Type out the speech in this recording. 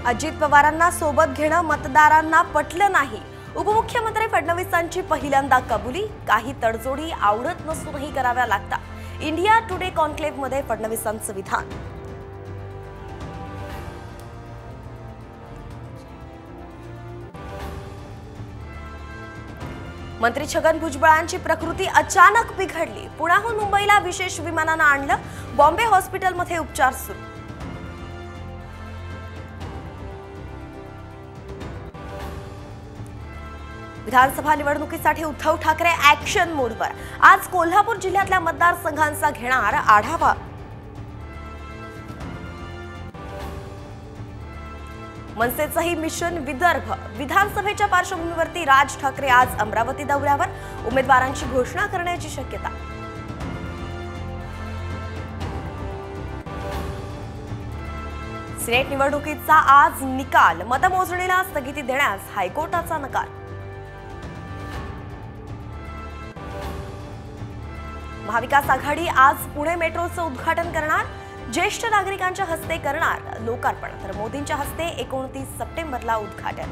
अजित पवारांना सोबत घेणं मतदारांना पटलं नाही। उपमुख्यमंत्री फडणवीसांची पहिल्यांदा कबुली। काही तडजोडी आवडत नसूनही कराव्या लागतात। इंडिया टुडे कॉन्क्लेव्ह मध्ये फडणवीसांचं विधान। मंत्री छगन भुजबळांची प्रकृती अचानक बिघडली। पुण्याहून मुंबईला विशेष विमानाने आणलं। बॉम्बे हॉस्पिटलमध्ये उपचार सुरू। विधानसभा निवडणुकीसाठी उद्धव ठाकरे ॲक्शन मोडवर। आज कोल्हापूर जिल्ह्यातल्या मतदारसंघांचा घेणार आढावा। मनसेचंही मिशन विदर्भ। विधानसभेच्या पार्श्वभूमीवरती राज ठाकरे आज अमरावती दौऱ्यावर। उमेदवारांची घोषणा करण्याची शक्यता। सिनेट निवडणुकीचा आज निकाल। मतमोजणीला स्थगिती देण्यास हायकोर्टाचा नकार। महाविकास आघाडी आज पुणे मेट्रोचं उद्घाटन करणार। ज्येष्ठ नागरिकांच्या हस्ते करणार लोकार्पण, तर मोदींच्या हस्ते 29 सप्टेंबरला उद्घाटन।